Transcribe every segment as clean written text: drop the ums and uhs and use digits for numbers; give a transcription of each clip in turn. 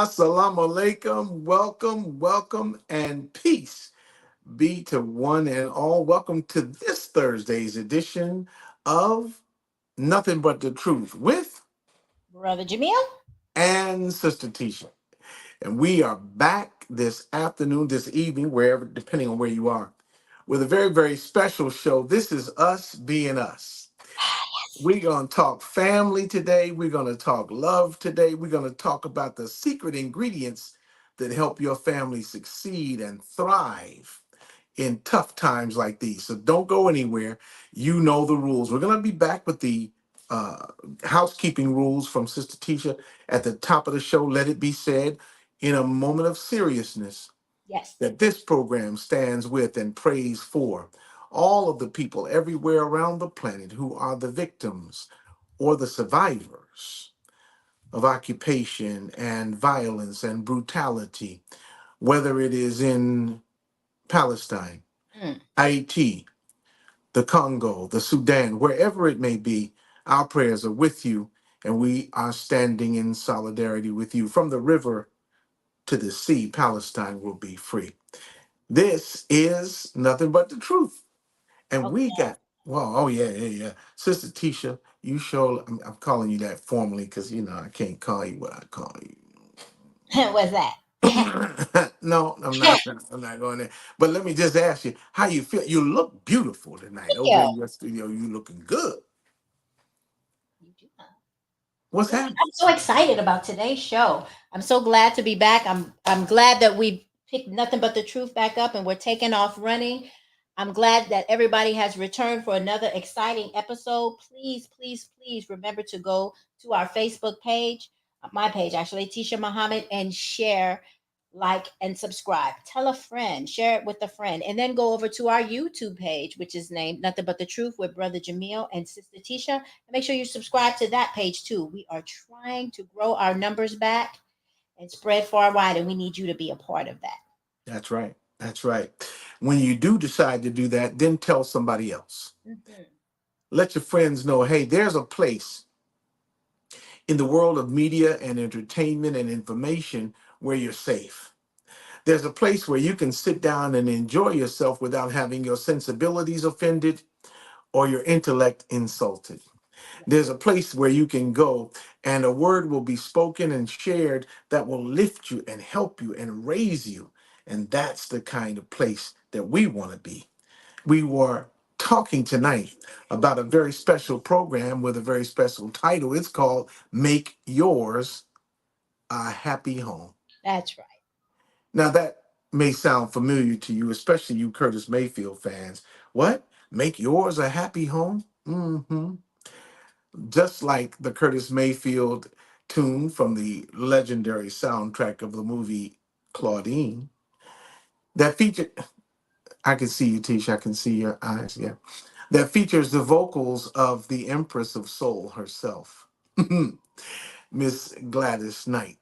Assalamu alaikum. Welcome, welcome, and peace be to one and all. Welcome to this Thursday's edition of Nothing But the Truth with Brother Jamil. and Sister Tisha. And we are back this afternoon, this evening, wherever, depending on where you are, with a very, very special show. This is us being us. We're going to talk family today. We're going to talk love today. We're going to talk about the secret ingredients that help your family succeed and thrive in tough times like these. So don't go anywhere. You know the rules. We're going to be back with the uh, housekeeping rules from Sister Tisha at the top of the show. Let it be said in a moment of seriousness Yes. that this program stands with and prays for all of the people everywhere around the planet who are the victims or the survivors of occupation and violence and brutality, whether it is in Palestine, Mm. Haiti, the Congo, the Sudan, wherever it may be. Our prayers are with you, and we are standing in solidarity with you. From the river to the sea, Palestine will be free. This is nothing but the truth. And Okay. we got, well, oh yeah, yeah, yeah. Sister Tisha, you sure, I'm calling you that formally because, I can't call you what I call you. What's that? No, I'm not. I'm not going there. But let me just ask you, how you feel? You look beautiful tonight. Over Yeah. in your studio, you looking good. You do know. What's Good. happening? I'm so excited about today's show. I'm so glad to be back. I'm glad that we picked nothing but the truth back up and we're taking off running. I'm glad that everybody has returned for another exciting episode. Please, please, please remember to go to our Facebook page, my page actually, Tisha Muhammad, and share, like, and subscribe. Tell a friend, share it with a friend, and then go over to our YouTube page, which is named Nothing But the Truth with Brother Jamil and Sister Tisha. And make sure you subscribe to that page too. We are trying to grow our numbers back and spread far wide, and we need you to be a part of that. That's right. That's right. When you do decide to do that, then tell somebody else. Mhm. Let your friends know, hey, there's a place in the world of media and entertainment and information where you're safe. There's a place where you can sit down and enjoy yourself without having your sensibilities offended or your intellect insulted. There's a place where you can go and a word will be spoken and shared that will lift you and help you and raise you. And that's the kind of place that we want to be. We were talking tonight about a very special program with a very special title. It's called Make Yours a Happy Home. That's right. Now, that may sound familiar to you, especially you Curtis Mayfield fans. What? Make yours a happy home? Just like the Curtis Mayfield tune from the legendary soundtrack of the movie Claudine, that featured, I can see you, Tisha, I can see your eyes, yeah. That features the vocals of the Empress of Soul herself, Miss Gladys Knight,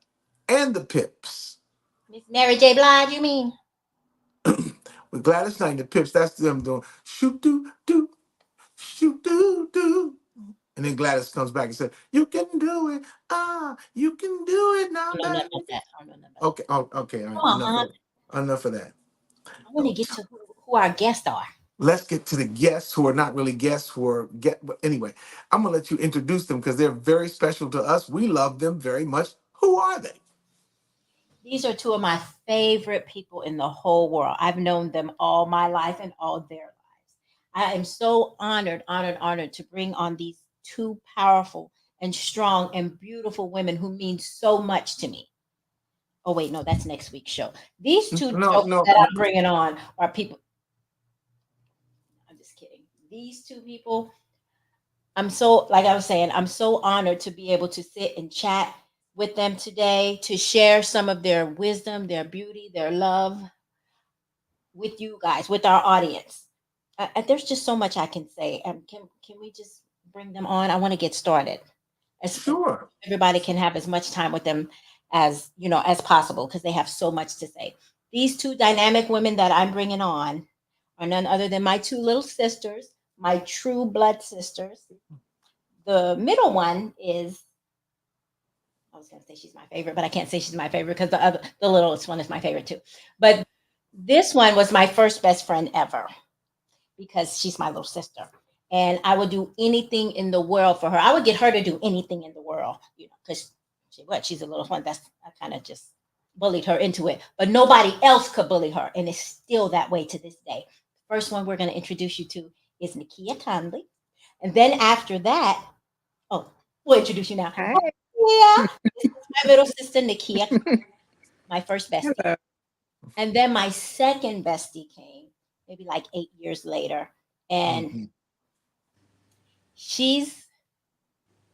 and the Pips. Miss Mary J. Blige, you mean? With Gladys Knight and the Pips, that's them doing shoot doo doo, shoot doo doo. And then Gladys comes back and said, "You can do it. You can do it I now, don't know nothing baby." about that. I don't know nothing about that. Okay, oh, okay, all right, Come on, enough huh? of that. Enough of that. I want to get to who our guests are. Let's get to the guests who are not really guests who are but anyway, I'm gonna let you introduce them because they're very special to us. We love them very much. Who are they? These are two of my favorite people in the whole world. I've known them all my life and all their lives. I am so honored, honored, honored to bring on these two powerful and strong and beautiful women who mean so much to me. Oh, wait, no, that's next week's show. These two No, jokers no, that I'm bringing on are people. I'm just kidding. These two people, I'm so, like I was saying, I'm so honored to be able to sit and chat with them today to share some of their wisdom, their beauty, their love with you guys, with our audience. There's just so much I can say. Can we just bring them on? I want to get started. As sure. everybody can have as much time with them as as possible because they have so much to say. These two dynamic women that I'm bringing on are none other than my two little sisters, my true blood sisters. The middle one is I was going to say she's my favorite, but I can't say she's my favorite because the littlest one is my favorite too. But this one was my first best friend ever because she's my little sister. And I would do anything in the world for her. I would get her to do anything in the world, because she's a little one. I kind of just bullied her into it. But nobody else could bully her. And it's still that way to this day. First one we're going to introduce you to is Nikkia Conley. And then after that, oh, we'll introduce you now. Hi. Yeah, this is my little sister Nikkia, my first bestie. Hello. And then my second bestie came maybe like 8 years later. And Mm-hmm. she's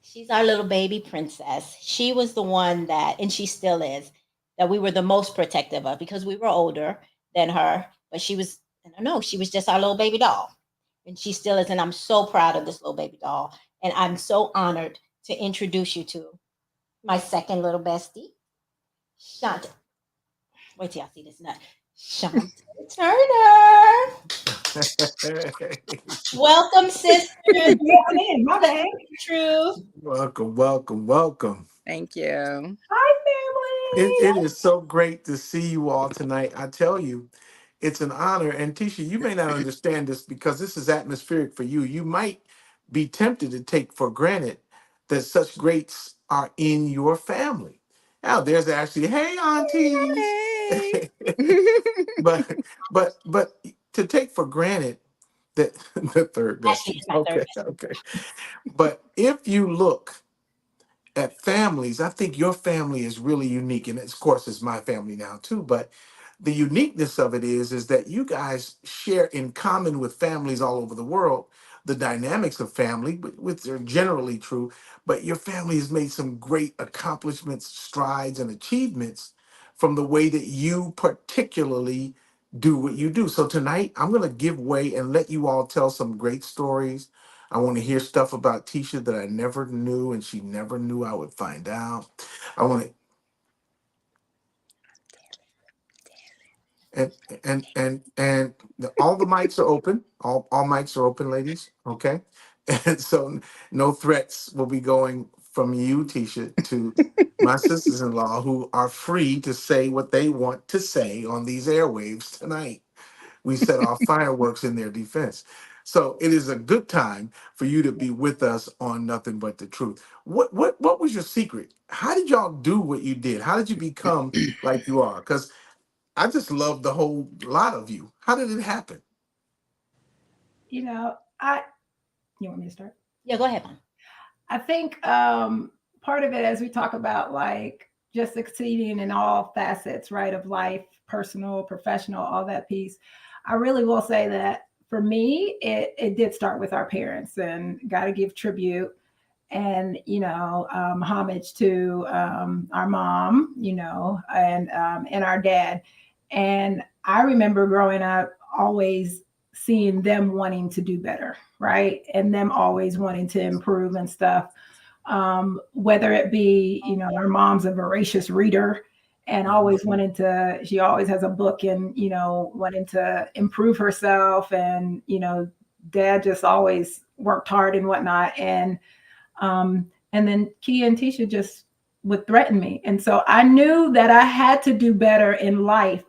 she's our little baby princess. She was the one that, and she still is, that we were the most protective of because we were older than her. But she was, I don't know, she was just our little baby doll. And she still is. And I'm so proud of this little baby doll. And I'm so honored to introduce you to my second little bestie, Shante. Wait till y'all see this nut. Shante Turner. Welcome, sister. Yeah, I'm in. My bad. Truth. Welcome, welcome, welcome. Thank you. Hi, It family. is so great to see you all tonight. I tell you, it's an honor. And Tisha, you may not understand this because this is atmospheric for you. You might be tempted to take for granted that such greats are in your family. Now, there's actually, hey, aunties. Hey. but to take for granted that the third Ashley bestie. is my third Okay, best. okay. But if you look at families, I think your family is really unique, and of course, it's my family now too. But the uniqueness of it is that you guys share in common with families all over the world the dynamics of family, which are generally true. But your family has made some great accomplishments, strides, and achievements from the way that you particularly do what you do. So tonight, I'm going to give way and let you all tell some great stories. I want to hear stuff about Tisha that I never knew and she never knew I would find out. I want to and all the mics are open. All mics are open, ladies. Okay, and so no threats will be going from you, Tisha, to my sisters-in-law, who are free to say what they want to say on these airwaves tonight. We set off fireworks in their defense. So it is a good time for you to be with us on Nothing But the Truth. What was your secret? How did y'all do what you did? How did you become like you are? Because I just love the whole lot of you. How did it happen? You know, I you want me to start? Yeah, go ahead, Mom. I think part of it as we talk about like just succeeding in all facets, right, of life, personal, professional, all that piece. I really will say that for me, it did start with our parents and got to give tribute and homage to our mom, and our dad. And I remember growing up always seeing them wanting to do better, right, and them always wanting to improve and stuff. Whether it be, our mom's a voracious reader and Mhm. always wanted to, she always has a book and, wanting to improve herself. And, dad just always worked hard and whatnot. And then Kia and Tisha just would threaten me. And so I knew that I had to do better in life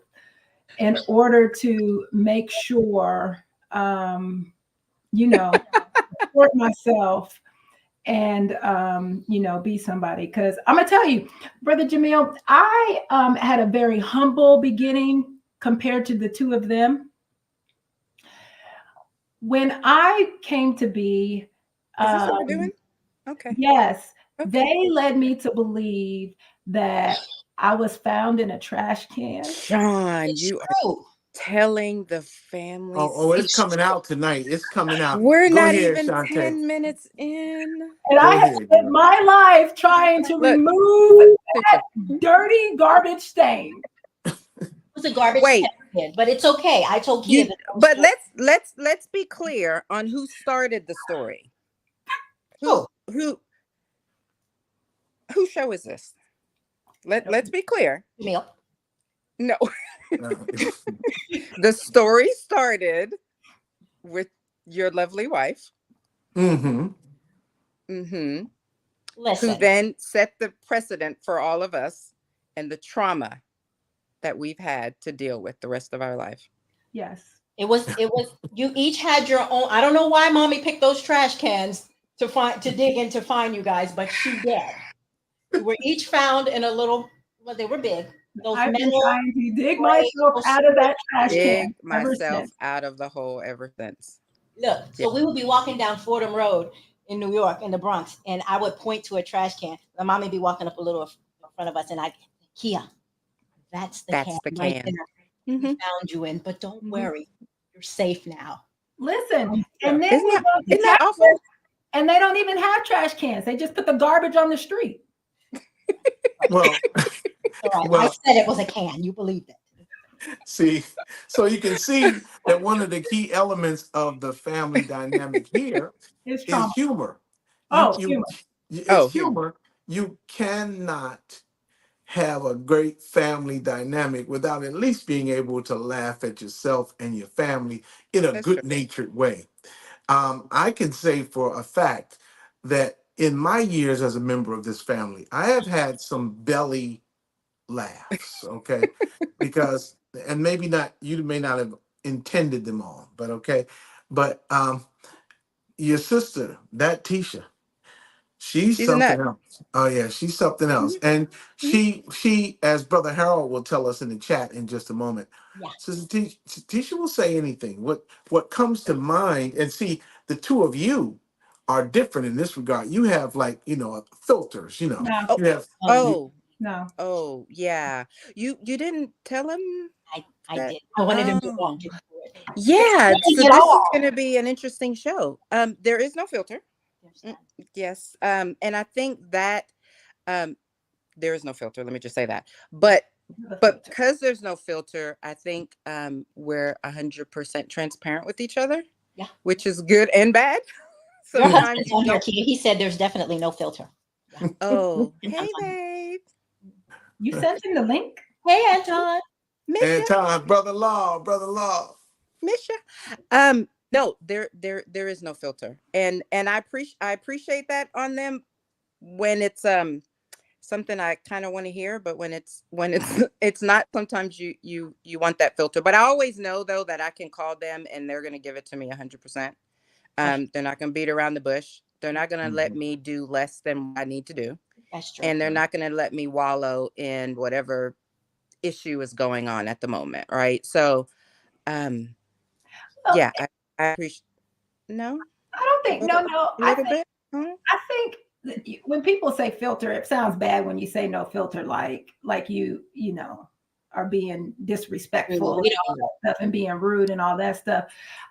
in order to make sure, support myself and, be somebody. Because I'm going to tell you, Brother Jamil, I had a very humble beginning compared to the two of them. When I came to be, Is this what we're doing? Okay. yes, Okay. they led me to believe that I was found in a trash can. Sean, It's you are true. telling the family It's It's secret. coming out tonight. It's coming out. We're Go not ahead, even Shante. 10 minutes in. And I Go have ahead, spent girl. my life trying to Look, remove Tisha. dirty garbage stain. was a garbage Wait, can, but it's okay. I told Kia you the whole but story. let's be clear on who started the story. Who Oh, who whose show is this? Let's be clear. Jamil. No. Uh, The story started with your lovely wife. mm-hmm. Mm-hmm. who Listen, then set the precedent for all of us and the trauma that we've had to deal with the rest of our life. Yes. it was you each had your own. I don't know why mommy picked those trash cans to dig in to find you guys, but she did. You were each found in a little, well, they were big. Those I've been metal trying to dig gray, myself those out of square. that trash Dig can ever myself since. out of the hole ever since. Look, Yeah. so we would be walking down Fordham Road in New York, in the Bronx, and I would point to a trash can. My mom would be walking up a little in front of us, and Kia, that's the can That's the right can. there we Hmm. found you in. But don't Hmm. worry, you're safe now. Listen, Yeah. and then Isn't we that, go to isn't that awful? Texas, and they don't even have trash cans. They just put the garbage on the street. Well, All right, I well, said it was a can. You believed it. see, so you can see that one of the key elements of the family dynamic here It's is trauma. humor. You, Oh, you, humor. it's Oh, humor. humor. You cannot have a great family dynamic without at least being able to laugh at yourself and your family in a That's true. good-natured way. I can say for a fact that in my years as a member of this family, I have had some belly laughs, okay? Because, and maybe not, you may not have intended them all, but okay. But your sister, that Tisha, she's She's a something nut. else. Oh yeah, she's something Hmm. else. And Hmm. she, as Brother Harold will tell us in the chat in just a moment, Yeah. Sister Tisha will say anything. What comes to mind, and see, the two of you are different in this regard. You have like, filters, No, Oh, you have you, oh, no. oh, yeah. You didn't tell him I that? did. I wanted him to Oh, wrong to do it. yeah. Explain So it this is all. going to be an interesting show. There is no filter. There's Mm, none. yes. And I think that um, there is no filter. Let me just say that. The But filter. because there's no filter, I think we're 100% transparent with each other, Yeah. which is good and bad. Your Sometimes husband's you on here, don't. Kia. He said there's definitely no filter. Yeah. Oh, I'm hey, fine. babe. You sent him the link? Hey, Anton. Miss and ya, time, brother law. miss ya. No, there is no filter, and I appreciate that on them when it's something I kind of want to hear, but when it's it's not. Sometimes you want that filter, but I always know though that I can call them and they're gonna give it to me 100%. That's, They're not gonna beat around the bush. They're not gonna let Mhm. me do less than what I need to do, that's true. and they're not gonna let me wallow in whatever issue is going on at the moment, right? So, um, Well, yeah, I appreciate. No, I don't a think, little, no. a little bit. Huh? I think when people say filter, it sounds bad when you say no filter, like you are being disrespectful and We don't. all that stuff and being rude and all that stuff.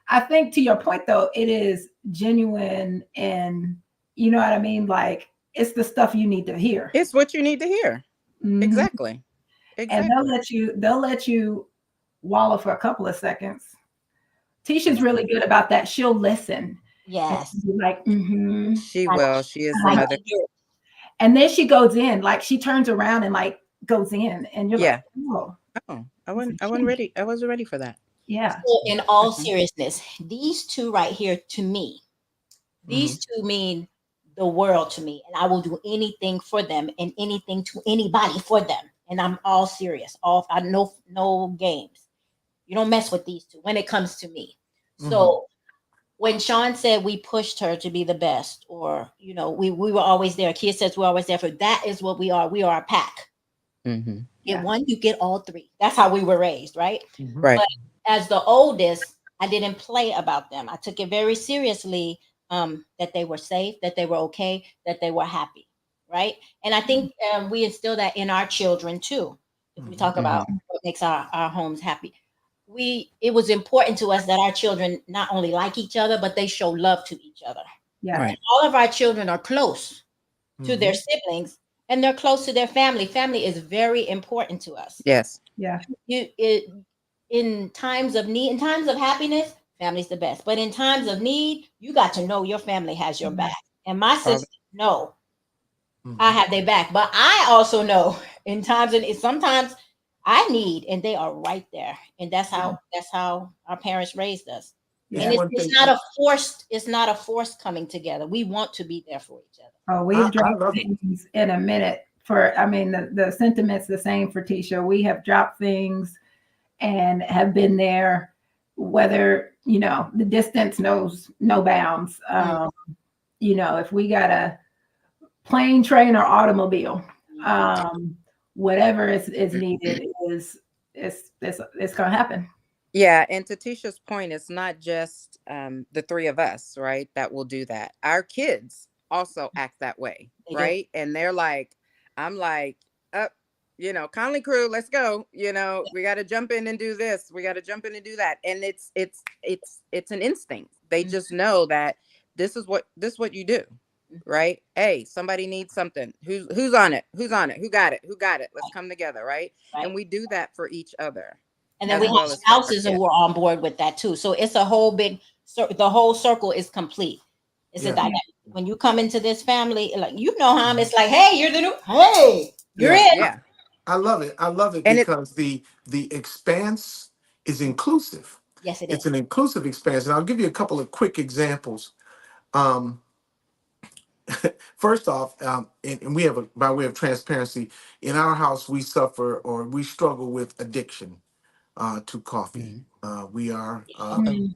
I think to your point though, it is genuine and you know what I mean? Like it's the stuff you need to hear. It's what you need to hear. Mhm. Exactly. And Exactly. they'll let you wallow for a couple of seconds. Tisha's really good about that. She'll listen and Yes. be like, mm-hmm. She I, will. She is I the like mother. to hear it. And then she goes in, like she turns around and like goes in, and you're like, Yeah. oh, Oh, this is I wasn't cute. ready. I wasn't ready for that. Yeah. So, in all Mhm. seriousness, these two right here, to me, these Mhm. two mean the world to me, and I will do anything for them and anything to anybody for them. And I'm all serious. All I no games. You don't mess with these two when it comes to me. Mhm. So when Sean said we pushed her to be the best, or we were always there. Kia says we're always there for that is what we are. We are a pack. Mm-hmm. Get Yeah. one, you get all three. That's how we were raised, right? Mhm. Right. But as the oldest, I didn't play about them. I took it very seriously, that they were safe, that they were okay, that they were happy, right? And I think we instill that in our children too. If we Mhm. talk Mm-hmm. about what makes our homes happy, it was important to us that our children not only like each other, but they show love to each other. Yeah. Right. All of our children are close to their Mhm. siblings, and they're close to their family. Family is very important to us. Yes. Yeah. In times of need, in times of happiness, family's the best. But in times of need, you got to know your family has your Mhm. back. And my All sisters know I Mhm. have their back. But I also know in times and sometimes I need, and they are right there. And that's how our parents raised us. And It's one it's thing. not a forced coming together. We want to be there for each other. Oh, we've I dropped love it. things in a minute. I mean, the sentiment's the same for Tisha. We have dropped things and have been there, whether, the distance knows no bounds. If we got a plane, train, or automobile, whatever is needed it's going to happen. Yeah, and to Tisha's point, it's not just the three of us, right, that will do that. Our kids also act that way, They do. right? And they're like, I'm like, up, Conley crew, let's go. We got to jump in and do this. We got to jump in and do that. And it's an instinct. They just know that this is what you do, right? Hey, somebody needs something. Who's on it? Who's on it? Who got it? Who got it? Let's come together, right? And we do that for each other. And then we have spouses who are on board with that too. So it's a whole big, the whole circle is complete. It's a dynamic. When you come into this family, like, how it's like, hey, you're in. Yeah. I love it. I love it, and because the expanse is inclusive. Yes, it is. It's an inclusive expanse. And I'll give you a couple of quick examples. First off, and we have by way of transparency, in our house, we suffer or we struggle with addiction to coffee. We are, we're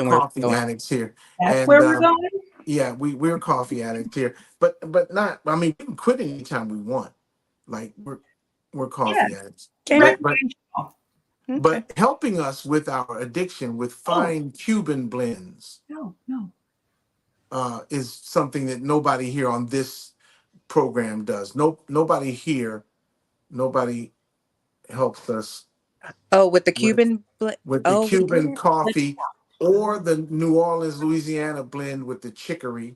coffee addicts here. That's where we're going. Yeah, we're coffee addicts here, but not. I mean, we can quit anytime we want. Like we're coffee addicts. But helping us with our addiction with fine Cuban blends. No. Is something that nobody here on this program does. Nobody helps us. Oh, with the Cuban Cuban coffee, or the New Orleans, Louisiana blend with the chicory,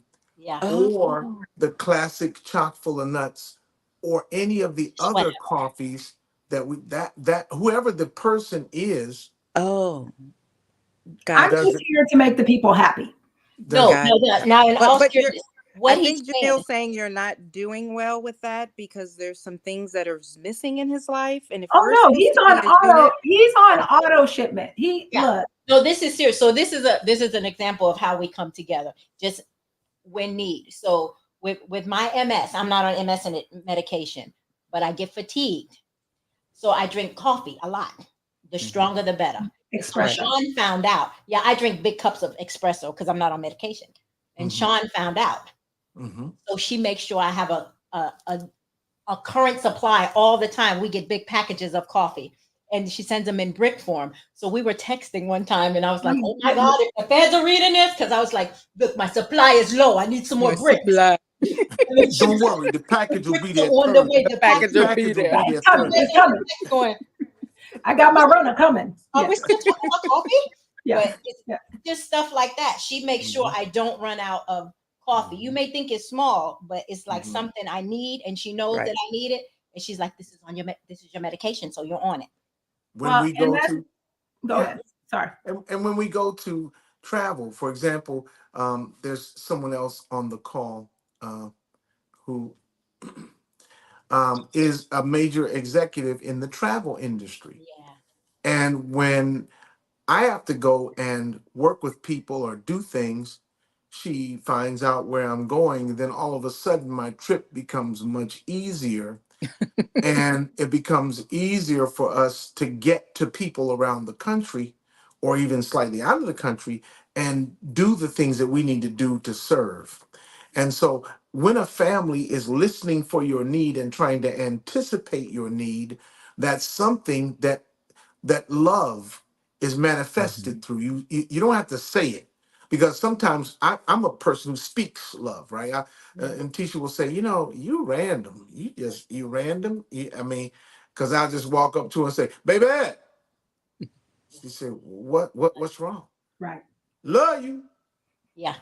or the classic chock full of nuts, or any of the other coffees that whoever the person is. I'm just here to make the people happy. No. Now, in all seriousness, I think Janelle's saying you're not doing well with that because there's some things that are missing in his life. And if he's on auto shipment. Look. No, this is serious. So this is an example of how we come together, just when need. So with my MS, I'm not on MS medication, but I get fatigued. So I drink coffee a lot. The stronger, the better. Espresso. Sean found out. Yeah, I drink big cups of espresso because I'm not on medication. And Sean found out. So she makes sure I have a current supply all the time. We get big packages of coffee, and she sends them in brick form. So we were texting one time, and I was like, "Oh my God, if the feds are reading this," because I was like, "Look, my supply is low. I need some more bricks." Don't worry, the package will be there. The package will be there. It's coming. I got my runner coming. Are we still talking about coffee? But it's just stuff like that. She makes sure I don't run out of coffee. You may think it's small, but it's like something I need, and she knows that I need it, and she's like, "This is your medication, so you're on it." When we go ahead. Sorry. And when we go to travel, for example, there's someone else on the call who is a major executive in the travel industry. And when I have to go and work with people or do things, she finds out where I'm going. Then all of a sudden, my trip becomes much easier. And it becomes easier for us to get to people around the country or even slightly out of the country and do the things that we need to do to serve. And so when a family is listening for your need and trying to anticipate your need, that's something that love is manifested through you. You don't have to say it, because sometimes I'm a person who speaks love, right? And Tisha will say, you random. You random. I mean, because I'll just walk up to her and say, "Baby." She said, what's wrong? Right. Love you. Yeah.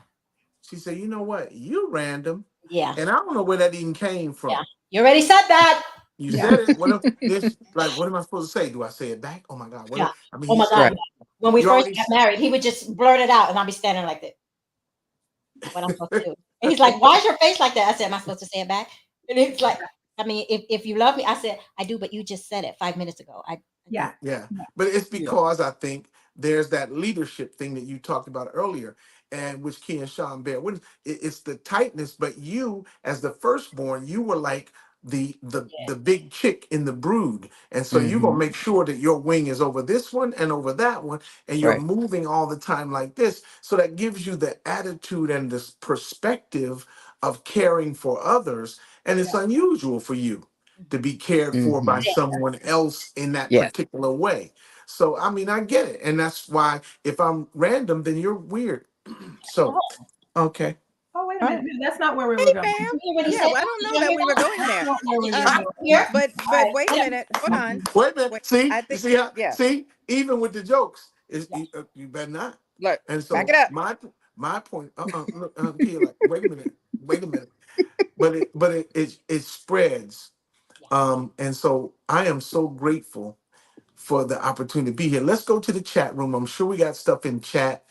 She said, "You know what? You random." Yeah. And I don't know where that even came from. Yeah. You already said that. You said it. What am I supposed to say? Do I say it back? Oh my God. Oh my God. When we first got married, he would just blurt it out, and I'd be standing like that. What I'm supposed to do? And he's like, "Why is your face like that?" I said, "Am I supposed to say it back?" And it's like, I mean, if you love me, I said, "I do," but you just said it 5 minutes ago. But it's because I think there's that leadership thing that you talked about earlier, and which Key and Sean bear witness. It's the tightness, but you, as the firstborn, you were like the big chick in the brood, and so you're gonna Mm-hmm. make sure that your wing is over this one and over that one, and you're Right. moving all the time like this. So that gives you the attitude and this perspective of caring for others, and it's unusual for you to be cared for Mm-hmm. by someone else in that Yes. particular way. So I mean, I get it, and that's why if I'm random, then you're weird. So okay. Oh, wait a Oh, minute. No, that's not where we hey, were going. Did fam. you hear what he Yeah, said? well, I don't Did know you that hear we were that? going That's there. not where we were Um, going. Here? All but right. wait a minute. Hold on. Wait a minute. Wait, See, I you think, see how? yeah. See, even with the jokes, is Yeah. you better not. Look, And back so it up. my point. Look, Kia, like, wait a minute, wait a minute. But it spreads. Yeah. And so I am so grateful for the opportunity to be here. Let's go to the chat room. I'm sure we got stuff in chat.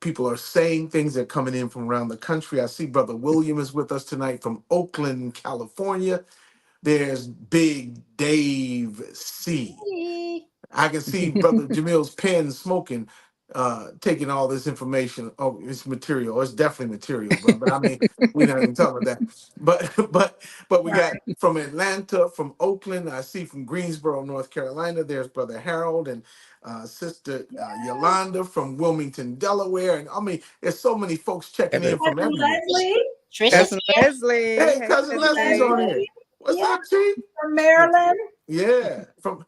People are saying things that are coming in from around the country. I see Brother William is with us tonight from Oakland, California. There's Big Dave C. Hey. I can see Brother Jamil's pen smoking, taking all this information. Oh, it's material. It's definitely material, bro. But I mean, we're not even talking about that. But but we got from Atlanta, from Oakland. I see from Greensboro, North Carolina. There's Brother Harold and Sister Yolanda from Wilmington, Delaware. And I mean, there's so many folks checking in Every from Cousin everywhere. Leslie Trisha's Cousin here. Leslie. Hey, Hey, cousin Leslie's Leslie. on here. Leslie. What's Yeah, up, Chief? from Maryland. Yeah, from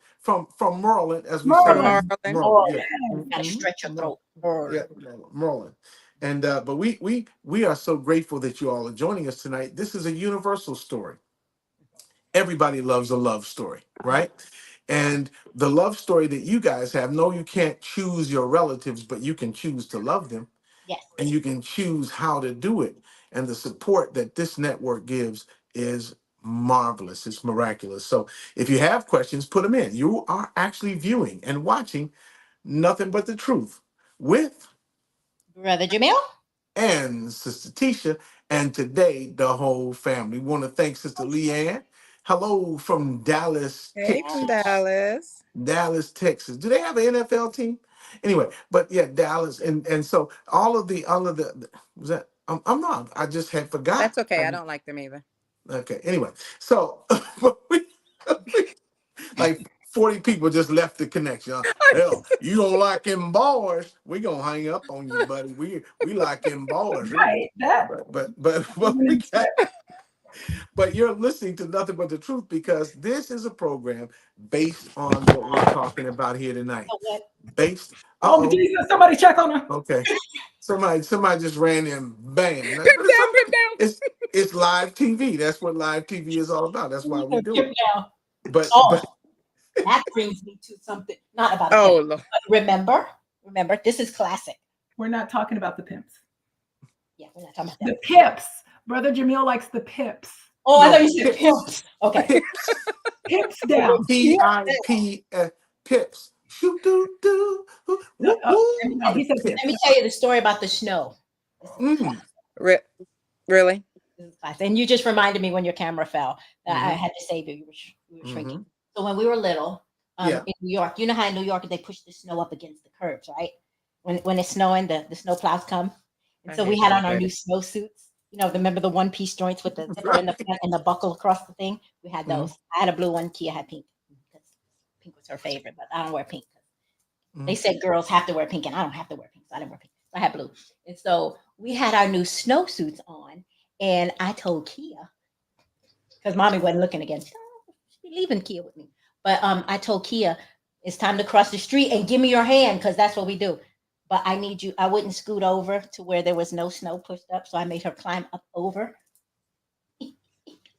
Maryland, as we say From in Maryland. Maryland. Maryland. Oh, Yeah, gotta stretch your throat. Yeah, Maryland. And but we are so grateful that you all are joining us tonight. This is a universal story. Everybody loves a love story, right? And the love story that you guys have, no, you can't choose your relatives, but you can choose to love them, Yes. and you can choose how to do it. And the support that this network gives is marvelous. It's miraculous. So if you have questions, put them in. You are actually viewing and watching Nothing But the Truth with Brother Jamil. and Sister Tisha, and today the whole family. We want to thank Sister Leanne. Hello from Dallas, Hey, from Texas. Dallas. Dallas, Texas. Do they have an NFL team? Anyway, but yeah, Dallas, and so all of the was that I'm not. I just had forgot. That's okay. I don't like them either. Okay. Anyway, so like 40 people just left the connection. Hell, you don't like them ballers, we gonna hang up on you, buddy. We like them ballers. Right. That But we got, but you're listening to Nothing But the Truth, because this is a program based on what we're talking about here tonight. So what? Based, oh uh-oh, Jesus, somebody check on her. okay. Somebody just ran in, bam. Pip But down, pip down. it's live TV. That's what live TV is all about. That's why we do it. Now. But Oh, that brings me to something not about a Oh, pimp. Lord. But remember, this is classic. We're not talking about the pimps. Yeah, we're not talking about The that. pips. Brother Jamil likes the pips. Oh, I No, thought you said pips. pimps. Okay. Pips. Pips down. PIPS. Pips. Shoo doo doo. Woo woo. No, he said Pips. Let me tell you the story about the snow. Mm. Really? This is classic. And you just reminded me when your camera fell that I Mhm. had to save you. You were shrinking. Mhm. So when we were little, Yeah. in New York, you know how in New York they push the snow up against the curbs, right? When it's snowing, the snow plows come. And I so we hate had that on our already. new snow suits. You know, remember the one piece joints with the zipper in the front and the buckle across the thing? We had those. I had a blue one. Kia had pink because pink was her favorite, but I don't wear pink. They said girls have to wear pink, and I don't have to wear pink, so I didn't wear pink. So I had blue. And so we had our new snowsuits on, and I told Kia, because mommy wasn't looking again. She said, "Oh, she'll be leaving Kia with me." But I told Kia, it's time to cross the street and give me your hand, because that's what we do. But I need you. I wouldn't scoot over to where there was no snow pushed up, so I made her climb up over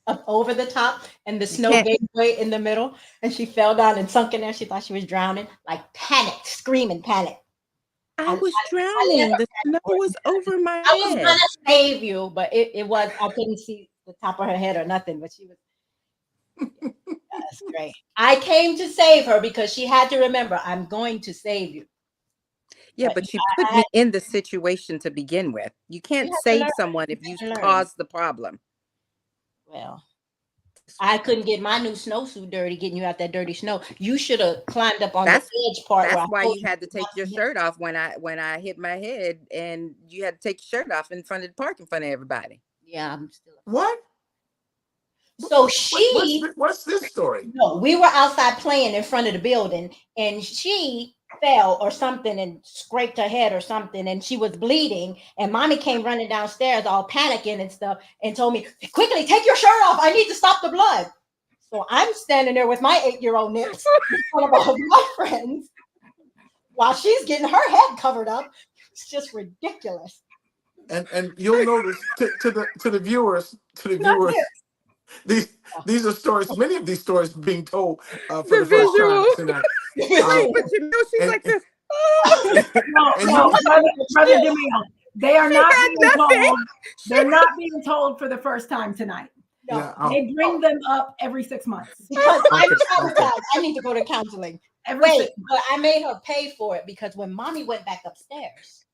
the top, and the You snow can't. gave way in the middle, and she fell down and sunk in there. She thought she was drowning, like panic, screaming, panic. I I, was I never drowning. The snow was over my I was head. gonna save you, but it was I couldn't see the top of her head or nothing, but she was that's great. I came to save her because she had to remember I'm going to save you. Yeah, But but you put me in the situation to begin with. You you can't have to save learn. someone You if you have to learn. cause the problem. Well, I couldn't get my new snowsuit dirty, getting you out that dirty snow. You should have climbed up on That's- the edge part. That's where why I told you had to take your shirt off when I hit my head, and you had to take your shirt off in front of the park in front of everybody. Yeah, I'm still. What? So she. What's this story? No, we were outside playing in front of the building, and she fell or something and scraped her head or something, and she was bleeding. And mommy came running downstairs, all panicking and stuff, and told me, "Quickly, take your shirt off. I need to stop the blood." So I'm standing there with my 8-year-old nips in front of all of my friends while she's getting her head covered up. It's just ridiculous. And you'll notice to the viewers, these are stories. Many of these stories being told for the first time tonight. But you know, she's like this. No, brother Jamil, they are not being told. They're not being told for the first time tonight. No, Yeah, they bring them up every 6 months. Because I'm traumatized. I need to go to counseling. Wait, but I made her pay for it because when mommy went back upstairs,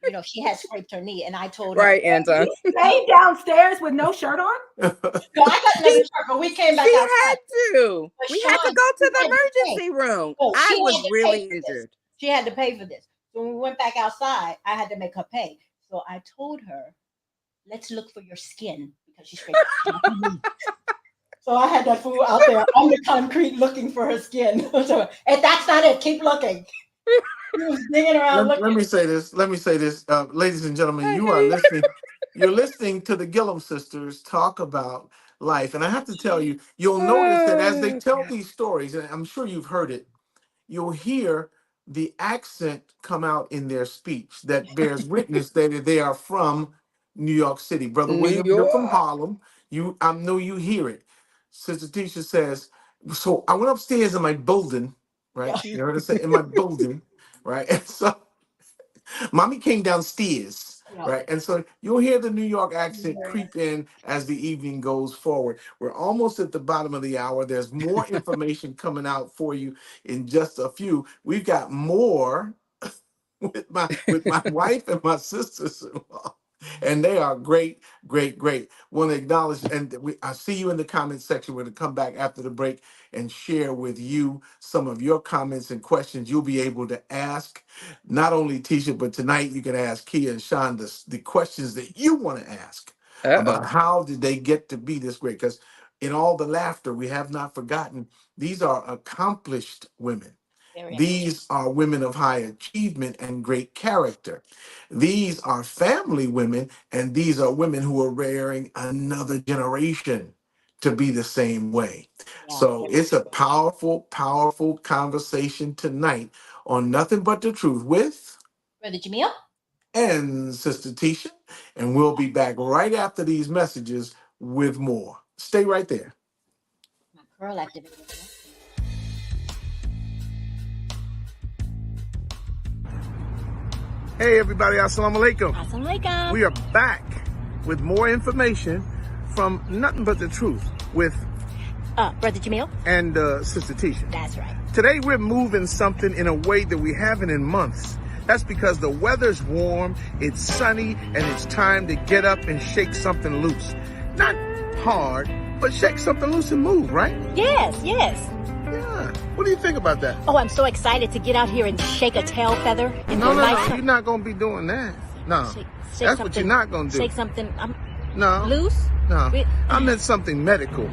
you know, she had scraped her knee, and I told her, Right, Anton. You stayed downstairs with no shirt on? No, I got another shirt, but we came back outside. Had to. But We had to go to the emergency room. Oh, I she was had to really pay for this. injured. She had to pay for this. So when we went back outside, I had to make her pay. So I told her, let's look for your skin because she scraped her knee. So I had that fool out there on the concrete looking for her skin. So, and that's not it. Keep looking. He was digging around looking. Let me say this, ladies and gentlemen. You are listening. You're listening to the Gillum sisters talk about life, and I have to tell you, you'll notice that as they tell these stories, and I'm sure you've heard it, you'll hear the accent come out in their speech that bears witness that they are from New York City. Brother William, you're from Harlem. I know you hear it. Sister Tisha says, so I went upstairs in my building, right? You heard her say, in my building, right? And so mommy came downstairs, right? And so you'll hear the New York accent creep in as the evening goes forward. We're almost at the bottom of the hour. There's more information coming out for you in just a few. We've got more with my wife and my sisters-in-law. And they are great, great, great. Want to acknowledge, and I see you in the comment section. We're going to come back after the break and share with you some of your comments and questions you'll be able to ask. Not only Tisha, but tonight you can ask Kia and Sean the questions that you want to ask about how did they get to be this great. Because in all the laughter, we have not forgotten, these are accomplished women. These are women of high achievement and great character. These are family women, and these are women who are rearing another generation to be the same way. So it's a powerful, powerful conversation tonight on Nothing But the Truth with Brother Jamil and Sister Tisha. And we'll be back right after these messages with more. Stay right there. My curl activated. Hey everybody, assalamu alaikum. Assalamu alaikum. We are back with more information from Nothing But the Truth with Brother Jamil and Sister Tisha. That's right. Today we're moving something in a way that we haven't in months. That's because the weather's warm, it's sunny, and it's time to get up and shake something loose. Not hard, but shake something loose and move, right? Yes. Yeah. What do you think about that? Oh, I'm so excited to get out here and shake a tail feather. No, you're not going to be doing that. No, that's what you're not going to do. Shake something no. loose? No, I meant something medical.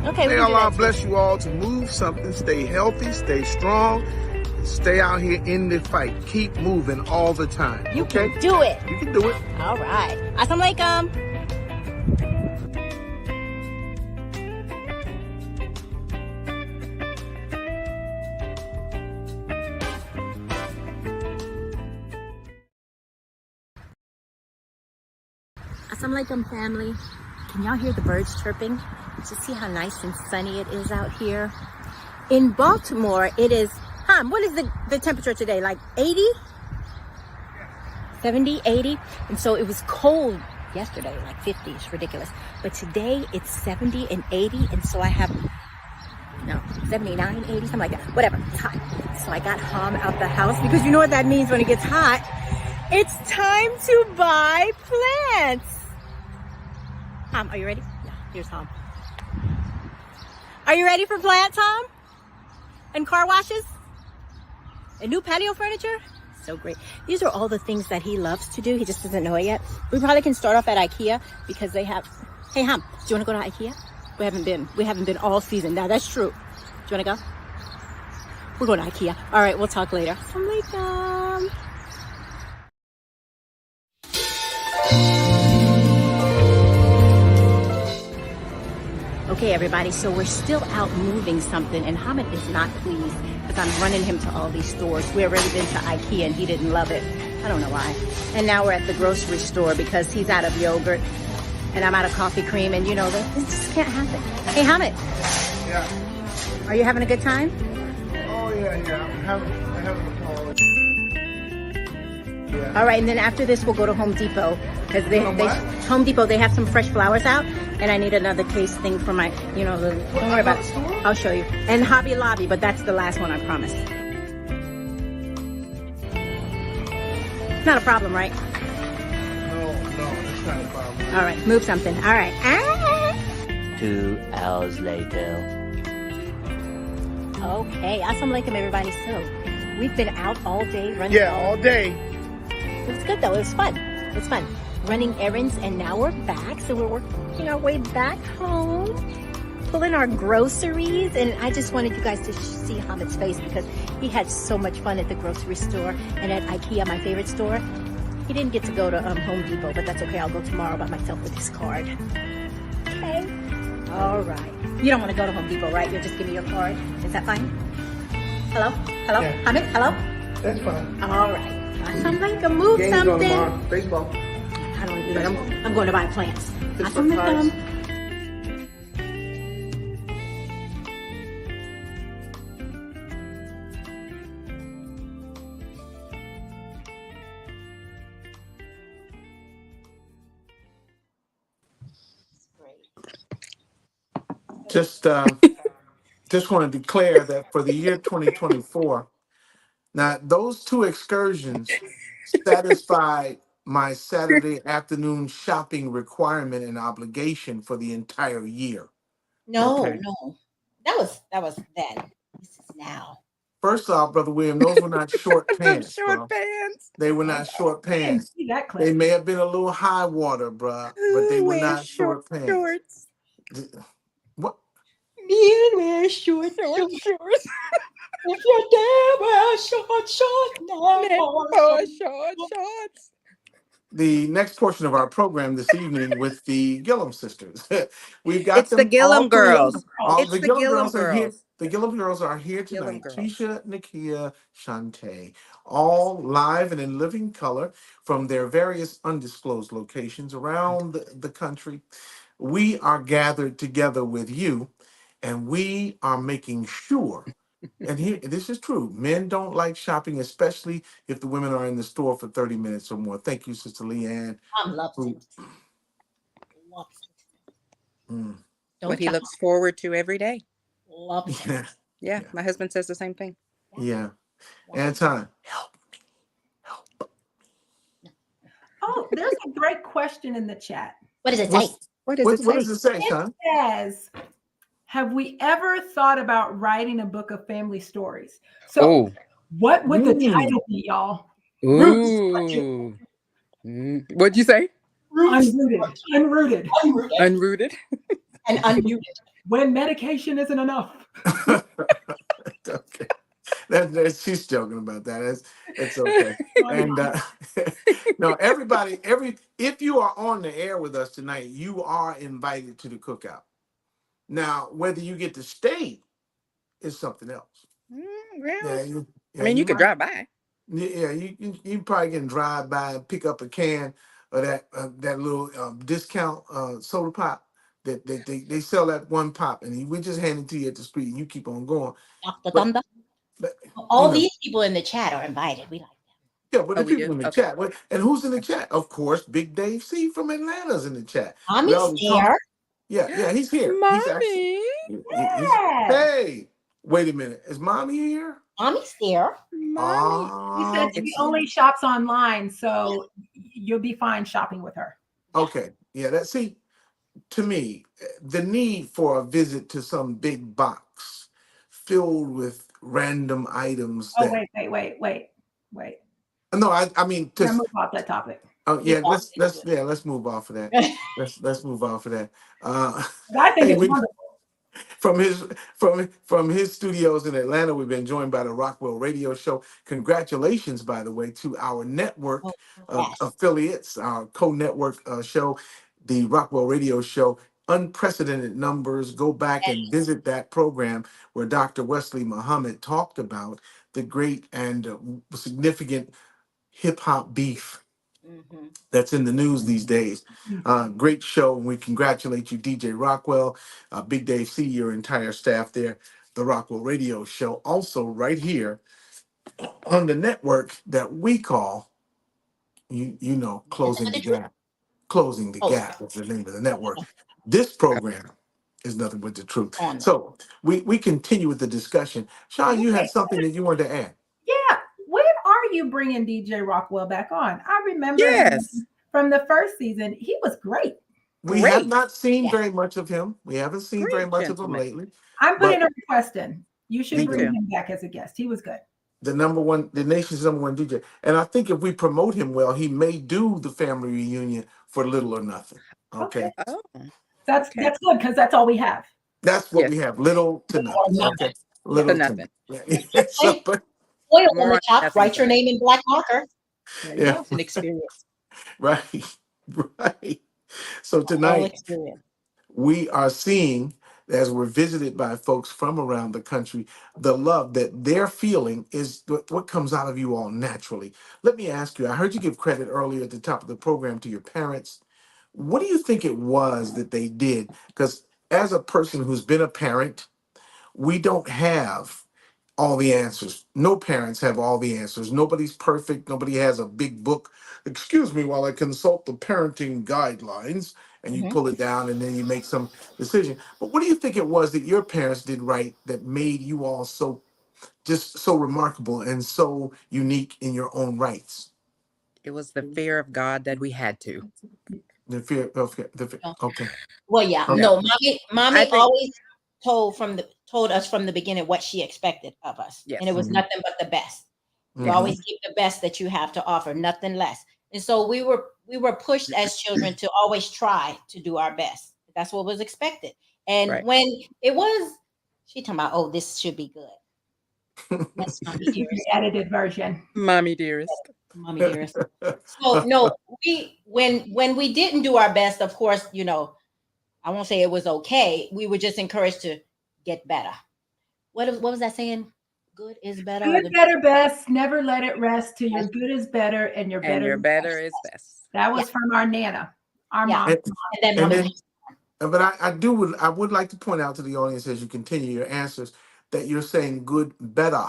Okay, May Allah bless you all to move something, stay healthy, stay strong, stay out here in the fight. Keep moving all the time. You can do it. You can do it. All right. Assalamu alaikum. Assalamu alaikum, family. Can y'all hear the birds chirping? Just see how nice and sunny it is out here. In Baltimore, it is, what is the temperature today? Like 80? 70, 80? And so it was cold yesterday, like 50. It's ridiculous. But today it's 70 and 80. And so I have, 79, 80, something like that. Whatever, it's hot. So I got Ham out the house because you know what that means when it gets hot. It's time to buy plants. Are you ready? Yeah. Here's Tom. Are you ready for plant, Tom? And car washes? And new patio furniture? So great. These are all the things that he loves to do. He just doesn't know it yet. We probably can start off at IKEA because they have... Hey, Ham, do you want to go to IKEA? We haven't been all season. Now, that's true. Do you want to go? We're going to IKEA. All right, we'll talk later. Assalamualaikum. Okay, everybody, so we're still out moving something, and Hamid is not pleased because I'm running him to all these stores. We already been to IKEA, and he didn't love it. I don't know why. And now we're at the grocery store because he's out of yogurt, and I'm out of coffee cream, and you know, this just can't happen. Hey, Hamid. Yeah. Are you having a good time? Oh, yeah. I'm having a call. Yeah. All right, and then after this, we'll go to Home Depot because Home Depot, they have some fresh flowers out, and I need another case thing for my, don't worry about it. I'll show you. And Hobby Lobby, but that's the last one, I promise. It's not a problem, right? No, it's not a problem. All right, move something. All right. 2 hours later. Okay, assalamualaikum, everybody. So, we've been out all day running. Yeah, all day. It was good though. It was fun. It's fun running errands, and now we're back. So we're working our way back home, pulling our groceries, and I just wanted you guys to see Hamid's face because he had so much fun at the grocery store and at IKEA, my favorite store. He didn't get to go to Home Depot, but that's okay. I'll go tomorrow by myself with his card. Okay. All right. You don't want to go to Home Depot, right? You'll just give me your card. Is that fine? Hello? Yeah. Hamid? Hello? That's fine. All right. Assalamualaikum, move Game's something. tomorrow. Baseball. I don't do that. I'm going to buy plants. Pittsburgh Pirates. Just want to declare that for the year 2024, now those 2 excursions satisfied my Saturday afternoon shopping requirement and obligation for the entire year. No, Okay. no. That was then. This is now. First off, Brother William, those were not short pants. Short bro. pants. They were not short I didn't pants. see that clip. They may have been a little high water, bruh, but they were Wear not short pants. Shorts. What? Me wear short. Shorts. If you're there, wear Shorts. The next portion of our program this evening with the Gillum sisters. We've got It's them the Gillum all girls. three. All It's the the Gillum Gillum girls are here. girls. The Gillum girls are here Gillum tonight. girls. Tisha, Nikkia, Shante, all live and in living color from their various undisclosed locations around the country. We are gathered together with you, and we are making sure. And here, this is true. Men don't like shopping, especially if the women are in the store for 30 minutes or more. Thank you, Sister Leanne. I'm loving it. Mm. What he looks forward to every day. Love it. Yeah, Yeah, my husband says the same thing. yeah. Anton, help. Oh, there's a great question in the chat. What does it say? What does What it say? does it say, It Sean? says, have we ever thought about writing a book of family stories? So Oh. what would the Mm. title be, y'all? Ooh. What'd you say? Unrooted. Unrooted. And unmuted. When medication isn't enough. Okay. She's joking about that. It's okay. And no, everybody, if you are on the air with us tonight, you are invited to the cookout. Now, whether you get to stay is something else. Well, you could drive by. Yeah, you probably can drive by and pick up a can of that little discount soda pop that they sell that one pop, and we just hand it to you at the street, and you keep on going. Dr. Thunder. But, all these people in the chat are invited. We like them. Yeah, but the people in the chat. And who's in the chat? Of course, Big Dave C from Atlanta's in the chat. Mommy's there. Yeah, he's here. Mommy. He's actually, hey, wait a minute. Is Mommy here? Mommy's there. He said she only shops online, so you'll be fine shopping with her. Okay. Yeah, to me, the need for a visit to some big box filled with random items Oh, that wait. no, I mean We're gonna just move off that topic. oh Yeah, yeah, let's move off of that. Let's move off of that. I think Hey, it's we wonderful. from his from his studios in Atlanta. We've been joined by the Rockwell Radio Show. Congratulations, by the way, to our network Oh, yes. affiliates, our co-network show, the Rockwell Radio Show. Unprecedented numbers. Go back and visit that program where Dr. Wesley Muhammad talked about the great and significant hip hop beef Mhm. that's in the news these days. Great show, and we congratulate you, DJ Rockwell, Big Dave C, your entire staff there, the Rockwell Radio Show. Also, right here on the network that we call, you know, Nothing Closing but the the truth. Gap. Closing the Oh, Gap is the name of the network. This program is nothing but the truth. on them. So we continue with the discussion. Sean, you had Okay. something that you wanted to add. Yeah. When are you bringing DJ Rockwell back on? I remember Yes. him from the first season. He was great. We have Great. not seen Yeah. very much of him. We haven't seen very Great much of him gentleman. lately. I'm putting But a request in. You should Me bring DJ, too. him back as a guest. He was good. the number one, the nation's number one DJ. And I think if we promote him well, he may do the family reunion for little or nothing. Okay. Okay. Oh, That's okay. good because that's all we have. That's what Yes. we have. Little to Or nothing. nothing. Okay. Yeah. To Little to nothing. nothing. Just So, say but oil on More the on top. nothing Write your side. name in black marker. There you yeah, go. It's an experience. right. Right. So Whole tonight experience. we are seeing, as we're visited by folks from around the country, the love that they're feeling is what comes out of you all naturally. Let me ask you, I heard you give credit earlier at the top of the program to your parents. What do you think it was that they did? Because as a person who's been a parent, we don't have all the answers. No parents have all the answers. Nobody's perfect. Nobody has a big book. Excuse me while I consult the parenting guidelines, and you Hmm. pull it down and then you make some decision. But what do you think it was that your parents did right that made you all so just so remarkable and so unique in your own rights? It was the fear of God that we had to. The fear of okay. Well, yeah. No. Okay. No, I mommy think always told us from the beginning what she expected of us. And it yes. was Mhm. nothing but the best. You Yes. Mhm. always give the best that you have to offer, nothing less. And so we were pushed as children to always try to do our best. That's what was expected. And Right. when it was, she talking about, oh, this should be good. Yes, mommy The dearest. edited version. Mommy dearest. Mommy dearest. So no, we when we didn't do our best, of course, I won't say it was okay. We were just encouraged to get better. What was that saying? Good is better. Or Good, the, better, best. Never let it rest till your good is better and your And better your is better best. is best. That yeah, was from our Nana, our yeah. mom. and, And then and mommy. then but I would like to point out to the audience as you continue your answers that you're saying good, better,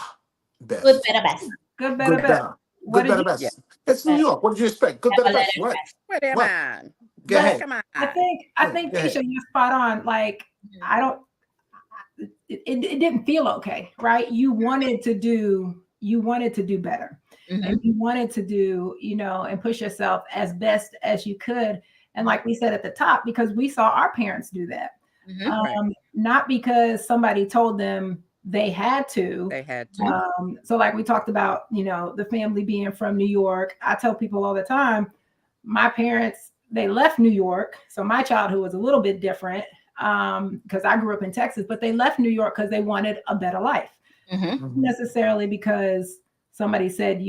Good, best. better, best. Good, better, Good, best. better. What Good, did better, you? Yeah. best. It's New Better. York. What did you expect? Good, better, Never let best. it What? rest. What am What? I? Go But ahead. Come on. I think Go ahead. Tisha, you're spot on. Like Mhm. I don't. It didn't feel okay, right? You wanted to do better, Mhm. and you wanted to do, and push yourself as best as you could. And like we said at the top, because we saw our parents do that, Mhm. Right. not because somebody told them they had to. They had to. So like we talked about, the family being from New York. I tell people all the time, my parents, they left New York. So my childhood was a little bit different because I grew up in Texas, but they left New York because they wanted a better life. Mhm. Mhm. Necessarily because somebody said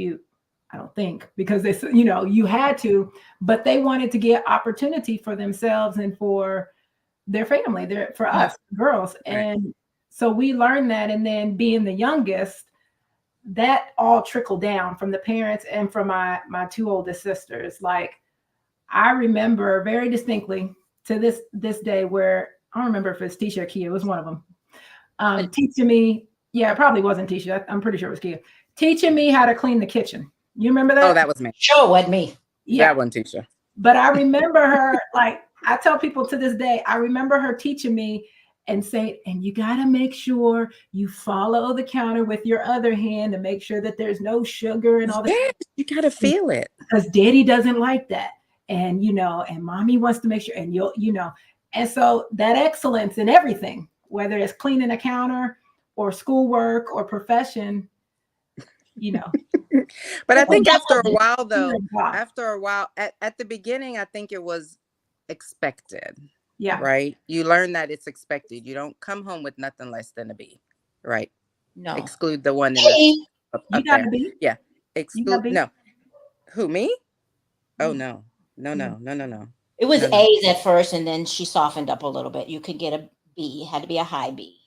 I don't think, because they said, you had to, but they wanted to get opportunity for themselves and for their family, for us girls. Right. And so we learned that. And then being the youngest, that all trickled down from the parents and from my two oldest sisters. Like I remember very distinctly to this day where I don't remember if it's Tisha or Kia, it was one of them, teaching me. Yeah, it probably wasn't Tisha. I'm pretty sure it was Kia. Teaching me how to clean the kitchen. You remember that? Oh, that was me. Sure, wasn't me. Yeah. That one, teacher. But I remember her, like I tell people to this day, I remember her teaching me and saying, and you got to make sure you follow the counter with your other hand to make sure that there's no sugar and all that. Yes, you got to feel it. Because daddy doesn't like that. And, and mommy wants to make sure, and And so that excellence in everything, whether it's cleaning a counter or schoolwork or profession, you know. But I Well, think that after a was while, fear though, of God. after a while, at the beginning, I think it was expected, Yeah. right? You learn that it's expected. You don't come home with nothing less than a B, right? No. Exclude the one in the Hey, up You got there. to be. Yeah. You got to Exclude. be. No. Who, me? Oh, Mm. no. No, no, no, no, no. It was No, no. A's at first, and then she softened up a little bit. You could get a B. It had to be a high B.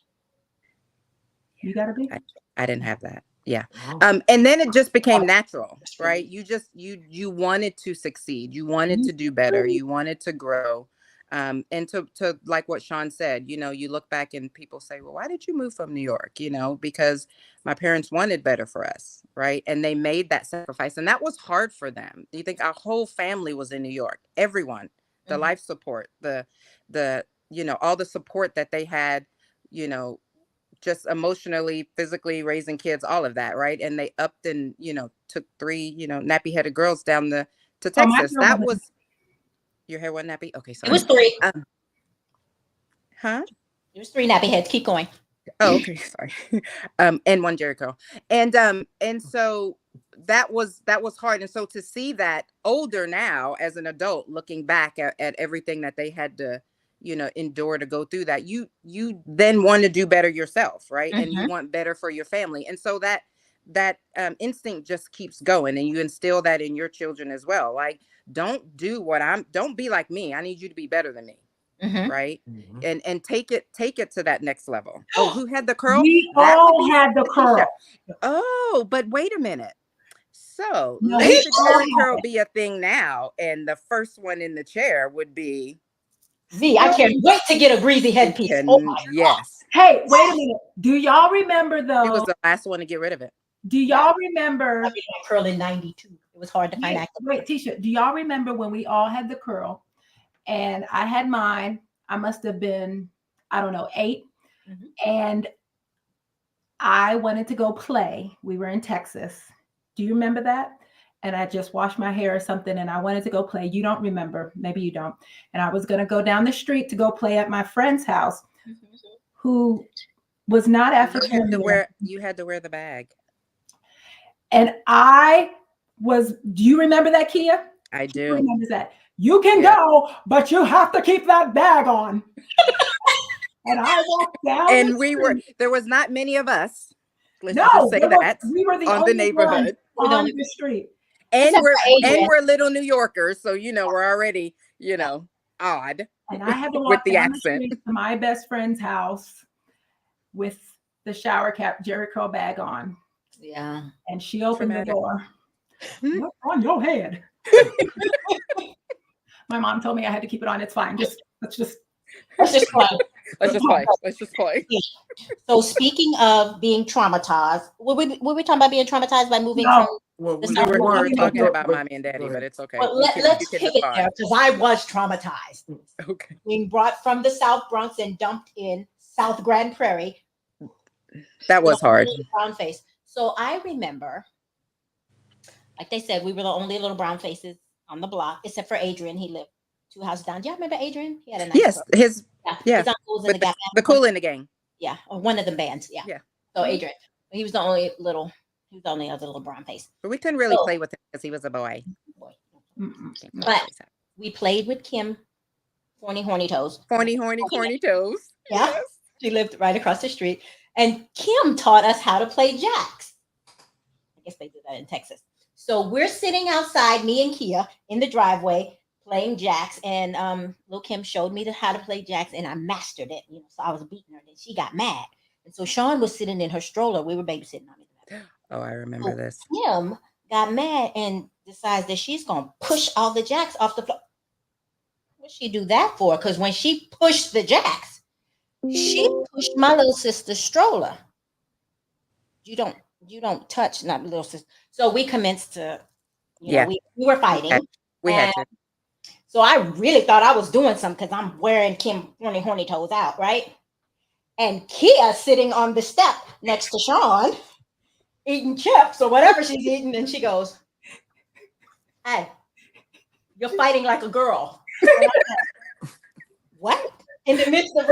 You got to be. I didn't have that. Yeah. Oh. And then it just became natural, right? You wanted to succeed. You wanted to do better. You wanted to grow. And to like what Sean said, you know, you look back and people say, well, why did you move from New York? You know, because my parents wanted better for us, right? And they made that sacrifice. And that was hard for them. You think our whole family was in New York, everyone, the life support, the, you know, all the support that they had, you know, just emotionally, physically raising kids, all of that, right? And they upped and, you know, took 3, you know, nappy headed girls down to Oh, my Texas. girl That wasn't. was your hair wasn't nappy? Okay, It sorry. was 3. Huh? It was 3 nappy heads. Keep going. Oh, okay, sorry. And 1 Jericho. And so that was hard. And so to see that older now as an adult, looking back at everything that they had to, you know, endure to go through that, you then want to do better yourself, right? And you want better for your family. And so that instinct just keeps going, and you instill that in your children as well. Like, don't be like me. I need you to be better than me. Right. And take it to that next level. Oh, who had the curl? We That would all be had the Letitia. curl. Oh, but wait a minute. So No, let we the all Jerry had curl it. be a thing now, and the first one in the chair would be V, I can't wait to get a greasy headpiece. Oh my God. yes. Hey, wait a minute. Do y'all remember It was though? the last one to get rid of it. Do y'all remember? I mean, my curl in 92. It was hard to find active. Wait, Tisha, do y'all remember when we all had the curl and I had mine? I must have been, I don't know, 8. And I wanted to go play. We were in Texas. Do you remember that? And I just washed my hair or something and I wanted to go play. You don't remember. Maybe you don't. And I was going to go down the street to go play at my friend's house who was not African American. You had to wear the bag. And do you remember that, Kia? I do. Who remembers that? You can go, but you have to keep that bag on. And I walked down. And there was not many of us. Let's No, just say that we were the on only the neighborhood. on the street. And Except for Adrian. we're little New Yorkers, so you know we're already, you know, odd. And I had to with walk the down accent. the street to my best friend's house with the shower cap Jerry curl bag on. Yeah. And she opened Traumatic. the door. What's on your head? My mom told me I had to keep it on. It's fine. Let's just play. Let's just play. So speaking of being traumatized, were we talking about being traumatized by moving from Well, the we South? were talking about but- mommy and daddy, but it's okay. Well, You let's can pivot respond. there because I was traumatized. Okay. Being brought from the South Bronx and dumped in South Grand Prairie. That was hard. Brown face. So I remember, like they said, we were the only little brown faces on the block, except for Adrian. He lived 2 houses down. Do you remember Adrian? He had a nice Yes, girl. his uncle was in the Cool in the Gang. Yeah, or one of the bands. Yeah. Yeah. So Adrian, he was the only other little brown face. But we couldn't really play with him because he was a boy. But we played with Kim, Horny Toes. Corny toes. Yeah. Yes. She lived right across the street. And Kim taught us how to play jacks. I guess they do that in Texas. So we're sitting outside, me and Kia, in the driveway playing jacks. And little Kim showed me how to play jacks, and I mastered it. You know, so I was beating her, and she got mad. And so Sean was sitting in her stroller. We were babysitting on it. Oh, I remember this. Kim got mad and decides that she's going to push all the jacks off the floor. What'd she do that for? Because when she pushed the jacks, she pushed my little sister's stroller. You don't touch not little sister. So we commenced to, we were fighting. We had to. So I really thought I was doing something because I'm wearing Kim horny toes out, right? And Kia sitting on the step next to Sean, eating chips or whatever she's eating, and she goes, "Hey, you're fighting like a girl." what? In the midst of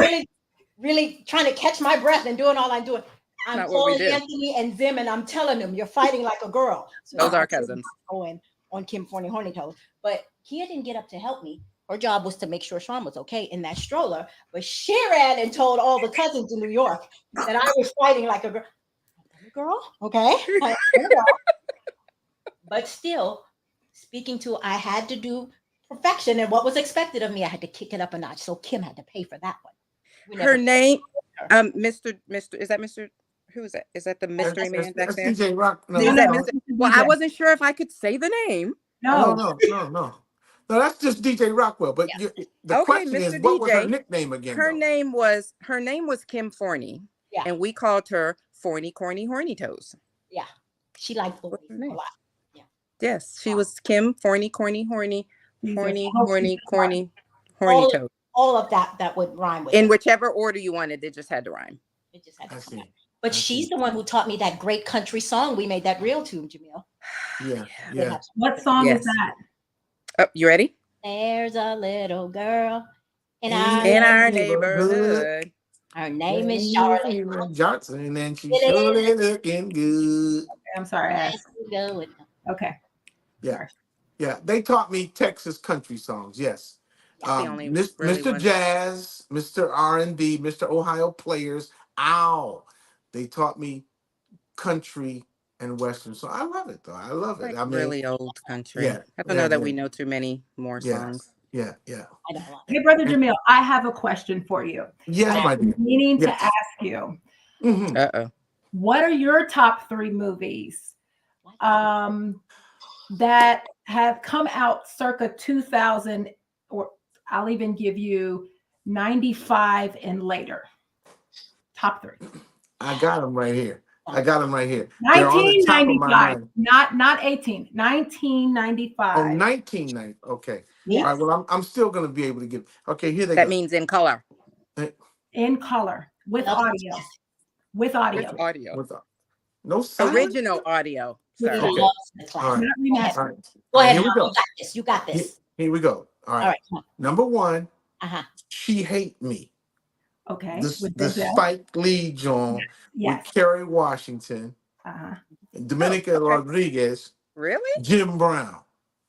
really trying to catch my breath and doing all I'm doing. I'm Not what we calling do. Anthony and Zim, and I'm telling them you're fighting like a girl. So Those are I'm cousins. going on Kim Forney Horny Toes. But Kia didn't get up to help me. Her job was to make sure Sean was okay in that stroller. But she ran and told all the cousins in New York that I was fighting like a girl. I'm a girl, okay? I'm a girl. But still, speaking to, I had to do perfection and what was expected of me. I had to kick it up a notch. So Kim had to pay for that one. We Her never name, her. Mr. Is that Mr. Who is that? Is that the mystery man back That's there? DJ Rock. No, Is No, that no, Mr. Well, I wasn't sure if I could say the name. no, No. no, no, no. No, that's just DJ Rockwell. But Yes. the Okay, question is, Mr. what was her DJ. nickname again, Her though? name was Kim Forney. Yeah. And we called her Forney Corny Horny Toes. Yeah. She liked What's her a name? lot. Yes, she was Kim Forney Corny Horny Horny Horny Corny Horny All, Toes. all of that would rhyme with In it. whichever order you wanted, it just had to rhyme. It just had to I come out. see. But I she's see. the one who taught me that great country song we made that reel to, Jamil. Yeah, They yeah. have- What song is Yes. that? Oh, you ready? There's a little girl in In our In our neighborhood. neighborhood. Her name is Charlotte. Johnson, and she's It is. surely looking good. I'm sorry. I asked. Go with Okay. Yeah, Sorry. yeah. They taught me Texas country songs. Yes, That's the only really Mr. one. Jazz, Mr. R&B, Mr. Ohio Players. Ow, they taught me country and western. So I love it, though. I love it. Like I mean, really old country. yeah, I don't yeah, know that yeah, we know too many more yeah, songs. yeah, yeah. I don't want Hey, it. Brother Jamil, I have a question for you. Yes, I've my been dear. meaning to Yes. ask you. Mhm. Uh-oh. What are your top 3 movies that have come out circa 2000, or I'll even give you 95 and later? Top 3. I got them right here. They're on the top of my 1995, mind. not 18. 1995. Oh, 1990. Okay. Yes. All right. Well, I'm still going to be able to give. Okay, here they That go. means in color. In color with Love audio. With audio. Audio. With no sound. Original audio. With Sorry. He Okay. loves the class. All right. Not Go ahead. remastered. All right. Go ahead, Here we Mom. go. You got this. You got this. Here we go. All right. All right. Come on. Number 1, Uh-huh. She Hate Me. Okay. The With Denzel. Spike Lee joint Yes. with Kerry Washington, Uh-huh. Dominica okay. Rodriguez, Really? Jim Brown,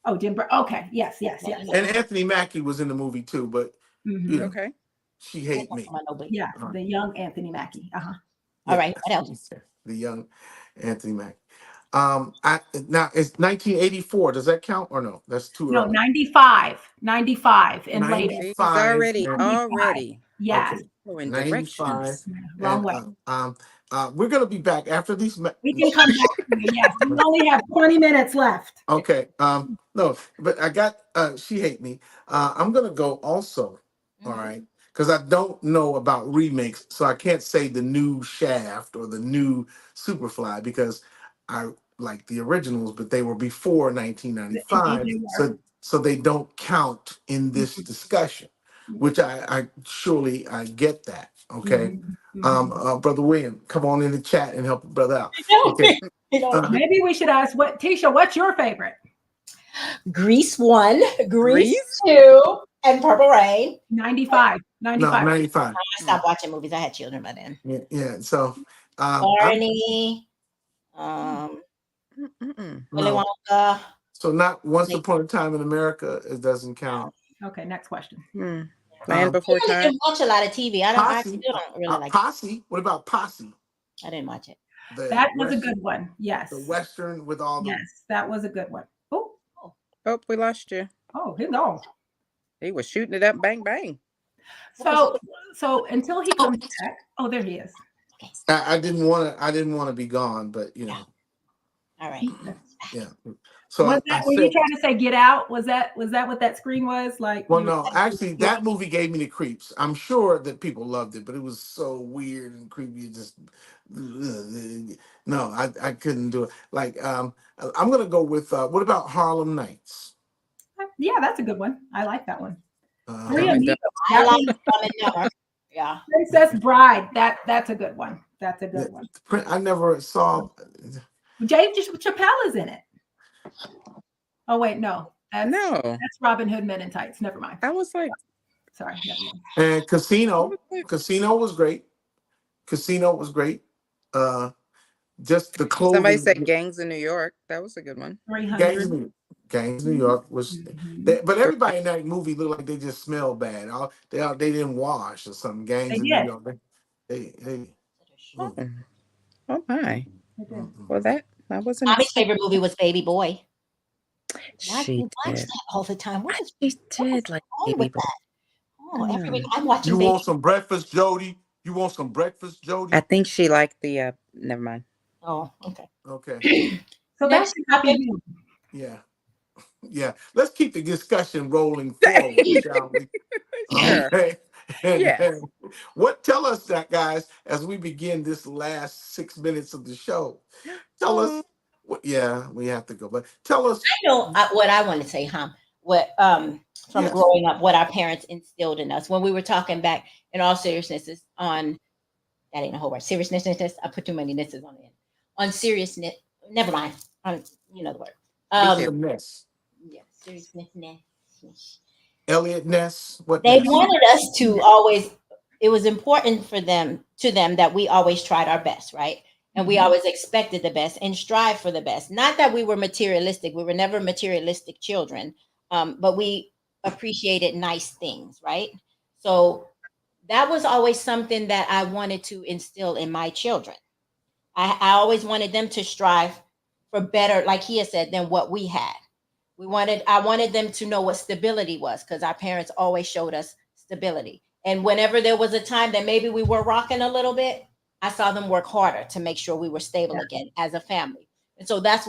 Oh, Jim Brown. Okay. Yes. and Anthony Mackie was in the movie too. But Mhm. you know, Okay. She Hate Me. Yeah. Uh-huh. The young Anthony Mackie. Uh-huh. All right. What else? The young Anthony Mackie. Now it's 1984. Does that count or no? That's too No, early. 95 and later. He's 95. already. Yes. Okay. Oh, in 95. directions. Wrong way. We're gonna be back after these. We can come back to it. Yes. We only have 20 minutes left. Okay. No, but I got She Hate Me. I'm gonna go also. All right. Because I don't know about remakes, so I can't say the new Shaft or the new Superfly because I like the originals, but they were before 1995, Indeed they were. so they don't count in this discussion, which I surely I get that. Okay. Mhm. Brother William, come on in the chat and help a brother out. Okay. Okay. Maybe we should ask Tisha, what's your favorite? Grease 1, Grease Grease? 2, and Purple Rain. 95. No, 95. 95. I stopped watching movies. I had children by then. Yeah. So Barney, Mm-mm. Willy no. Wonka. So not Once Upon a Time in America, it doesn't count. Okay, next question. Land Before I Time. didn't watch a lot of TV. I Posse. still don't really like it. Posse. What about Posse? I didn't watch it. That was a good one. Yes. The Western with all the. Yes, that was a good one. Oh, Oh, we lost you. he's gone. He was shooting it up, bang, bang. So until he comes back. Oh, there he is. I didn't want to be gone, but you know. All right. Yeah. So Were I you said, trying to say Get Out? Was that what that screen was? Like, well, no, actually, that movie gave me the creeps. I'm sure that people loved it, but it was so weird and creepy. It just no, I couldn't do it. Like, I'm gonna go with what about Harlem Nights? Yeah, that's a good one. I like that one. Dumb and Dumber. I like Dumb and Dumber. Yeah. Princess Bride. That's a good one. That's a good one. I never saw. Dave Chappelle is in it. Oh wait, no. That's No. Robin Hood Men in Tights. Never mind. I was like, Sorry. And Casino was great. Casino was great. Just the Somebody said clothing. Gangs in New York. That was a good one. 300. Gangs New York was, Mhm. but everybody in that movie looked like they just smelled bad. They didn't wash or something. They Gangs in New did. York. They Oh, mm, oh my. They did. mm. Well, that I wasn't Mommy's expecting. favorite movie was Baby Boy. Why do She you watch did. that all the time? She What is did like wrong with Baby Boy. that? I Oh, every week know. I'm You watching Baby. want some breakfast, Jody? You want some breakfast, I Jody? think she liked the. Never mind. Oh, okay. Okay, So back Next to Happy topic. Meal. yeah, yeah. Let's keep the discussion rolling forward, shall we? Sure. Okay. Yes. And what tell us that, guys, as we begin this last 6 minutes of the show? Tell Oh, us what. Yeah, we have to go, but tell us. I know what I want to say, what from Yes. growing up, what our parents instilled in us when we were talking back in all seriousness is on that ain't a whole word. Seriousness. I put too many nisses on it. On seriousness. Never mind. On you know the word. What's the Um Ness? yeah, seriousness. Elliot Ness. What They Ness? wanted us to always, it was important for them to them that we always tried our best, right? And we Mhm. always expected the best and strive for the best. Not that we were materialistic. We were never materialistic children. But we appreciated nice things, right? So that was always something that I wanted to instill in my children. I always wanted them to strive for better, like he had said, than what we had. I wanted them to know what stability was because our parents always showed us stability. And whenever there was a time that maybe we were rocking a little bit, I saw them work harder to make sure we were stable Yeah. again as a family. And so that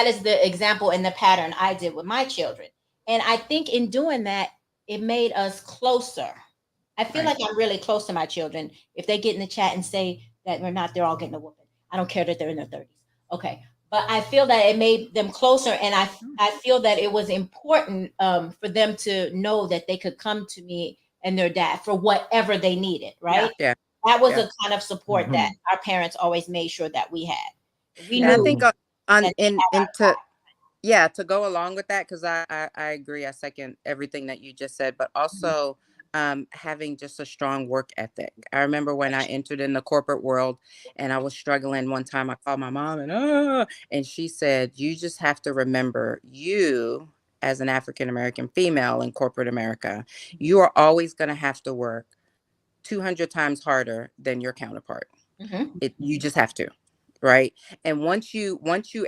is the example and the pattern I did with my children. And I think in doing that, it made us closer. I feel right. like I'm really close to my children. If they get in the chat and say that we're not, they're all getting a whooping. I don't care that they're in their 30s. Okay. But I feel that it made them closer. And I feel that it was important for them to know that they could come to me and their dad for whatever they needed, Yeah. right? Yeah. That was Yeah. a kind of support that Mhm. our parents always made sure that we had. We And I knew think Mhm. on that they had and to yeah, to go along with that, because I agree. I second everything that you just said, but also having just a strong work ethic. I remember when I entered in the corporate world and I was struggling one time, I called my mom and she said, you just have to remember you as an African American female in corporate America, you are always going to have to work 200 times harder than your counterpart. Mhm. You just have to, right? And once you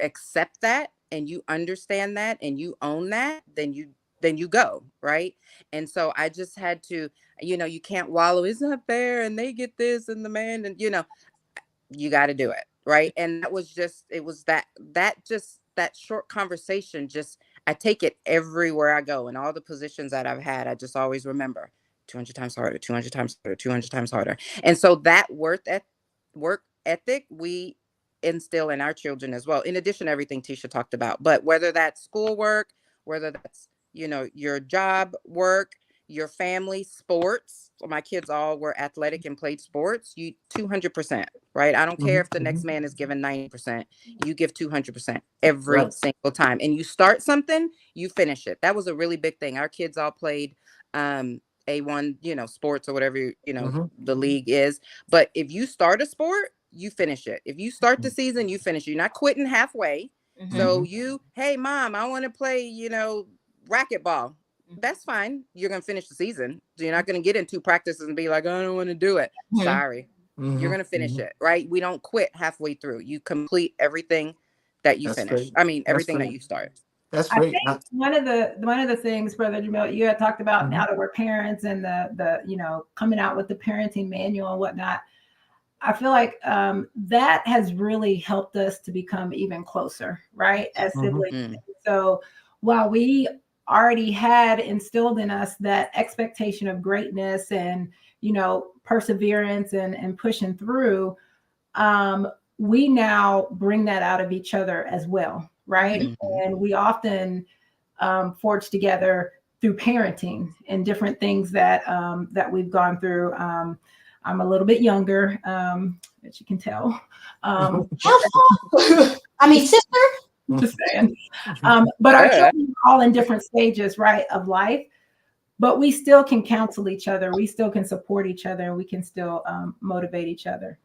accept that and you understand that and you own that, then you go, right? And so I just had to, you can't wallow, it's not fair and they get this and the man, and you got to do it, right? And that was just, it was that short conversation, just I take it everywhere I go, and all the positions that I've had, I just always remember 200 times harder, 200 times harder, 200 times harder. And so that work ethic we instill in our children as well, in addition to everything Tisha talked about. But whether that's schoolwork, whether that's your job work, your family, sports, my kids all were athletic and played sports, you 200%, right? I don't care Mhm. if the next Mhm. man is given 90%, you give 200% every Right. single time. And you start something, you finish it. That was a really big thing. Our kids all played A1, sports or whatever, Mhm. the league is. But if you start a sport, you finish it. If you start the season, you finish it. You're not quitting halfway. Mhm. So Mhm. hey, mom, I want to play, racquetball. That's fine. You're going to finish the season. So you're not going to get into practices and be like, I don't want to do it. Mhm. Sorry. You're Mhm. going to finish Mhm. it, right? We don't quit halfway through. You complete everything that you That's finish. great. I mean, That's everything that great. you start. That's I great. think one of the things, Brother Jamil, you had talked about now Mhm. that we're parents and the coming out with the parenting manual and whatnot. I feel like that has really helped us to become even closer, right, as Mhm. siblings. Mm. So while we already had instilled in us that expectation of greatness and perseverance and pushing through, we now bring that out of each other as well, right? Mhm. And we often forge together through parenting and different things that we've gone through. I'm a little bit younger, as you can tell. I mean, sister. Just saying. But our children are all in different stages, right, of life. but we still can counsel each other. We still can support each other, and we can still motivate each other.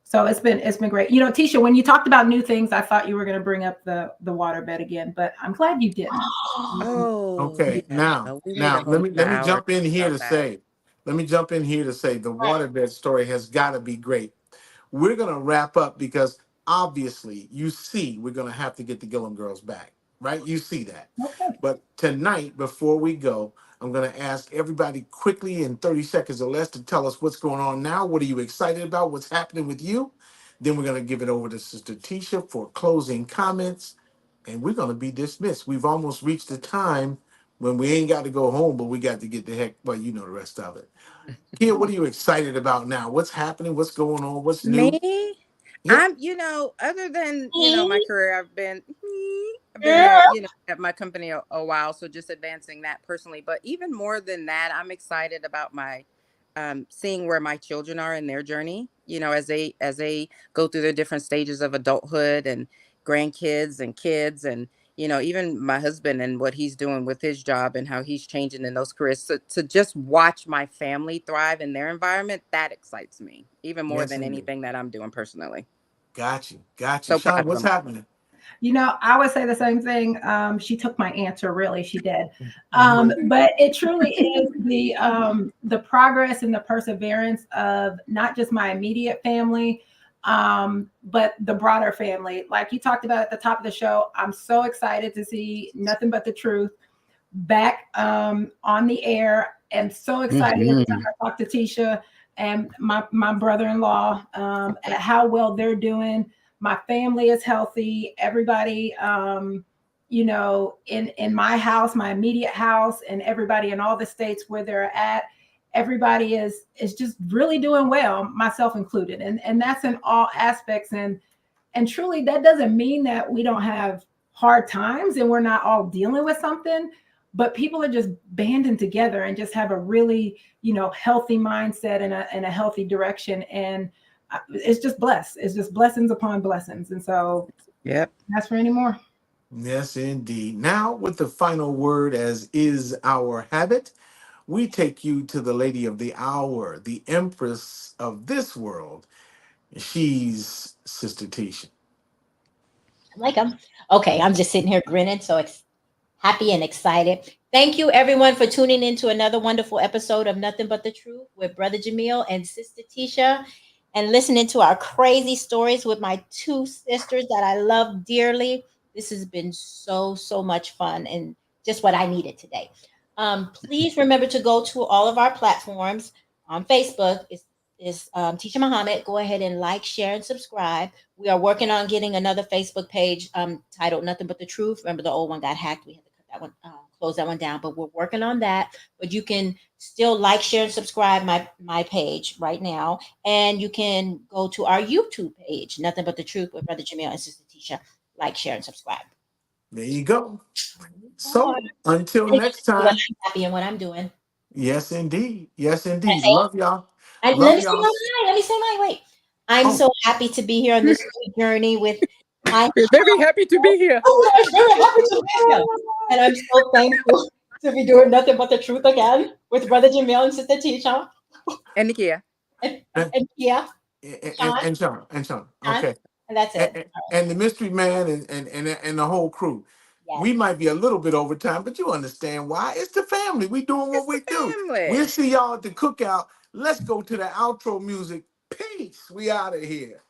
So it's been great. You know, Tisha, when you talked about new things, I thought you were going to bring up the waterbed again, but I'm glad you didn't. Oh, Okay, yeah. We need a now whole let nother me hour jump in here about to that. say, the waterbed story has got to be great. We're gonna wrap up because obviously you see we're gonna have to get the Gillum girls back, right? You see that. Okay. But tonight, before we go, I'm gonna ask everybody quickly in 30 seconds or less to tell us what's going on now. What are you excited about? What's happening with you? Then we're gonna give it over to Sister Tisha for closing comments, and we're gonna be dismissed. We've almost reached the time when we ain't got to go home, but we got to get the heck. Well, you know the rest of it. Kia, what are you excited about now? What's happening? What's going on? What's new? Me? Yeah. Other than, my Me? career, I've been, Girl. at my company a while. So just advancing that personally, but even more than that, I'm excited about seeing where my children are in their journey, as they go through their different stages of adulthood and grandkids and kids, and, even my husband and what he's doing with his job and how he's changing in those careers. So to just watch my family thrive in their environment, that excites me even more Yes, than indeed. anything that I'm doing personally. Got you. Got you. So Sean, proud of what's them. happening? You know, I would say the same thing. She took my answer, really. She did. Mhm. But it truly is the progress and the perseverance of not just my immediate family, but the broader family. Like you talked about at the top of the show, I'm so excited to see Nothing But the Truth back on the air. I'm so excited every time Mhm. I talk to Tisha and my brother-in-law at how well they're doing. My family is healthy. Everybody, in my house, my immediate house, and everybody in all the states where they're at, everybody is just really doing well, myself included, and that's in all aspects. And truly, that doesn't mean that we don't have hard times and we're not all dealing with something, but people are just banding together and just have a really, healthy mindset and a healthy direction. And it's just blessed. It's just blessings upon blessings. And so Yep. that's for any more. Yes, indeed. Now, with the final word, as is our habit, we take you to the lady of the hour, the empress of this world. She's Sister Tisha. Like them. Okay, I'm just sitting here grinning, so happy and excited. Thank you, everyone, for tuning in to another wonderful episode of Nothing But the Truth with Brother Jamil and Sister Tisha, and listening to our crazy stories with my two sisters that I love dearly. This has been so much fun and just what I needed today. Please remember to go to all of our platforms on Facebook. Is Tisha Muhammad. Go ahead and like, share, and subscribe. We are working on getting another Facebook page titled Nothing But the Truth. Remember, the old one got hacked. We had to cut that one, close that one down, but we're working on that. But you can still like, share, and subscribe my page right now. And you can go to our YouTube page, Nothing But the Truth with Brother Jamil and Sister Tisha. Like, share, and subscribe. There you go. Oh, So, until and next what time, I'm happy and what I'm doing. yes, indeed. Yes, That's indeed. it. Love y'all. And let Love me say y'all. mine. Let me say mine. Wait. I'm Oh, so happy to be here on this journey with my We're very happy to be here. Oh, I'm very happy to be here. And I'm so thankful to be doing nothing but the truth again with Brother Jamil and Sister Tisha And Nikkia. and, and, and Kia, Sean, and Sean. Sean, Okay. and that's it. And the mystery man and the whole crew. Yes. We might be a little bit over time, but you understand why. It's the family. We doing what It's the we do. We'll family. see y'all at the cookout. Let's go to the outro music. Peace. We out of here.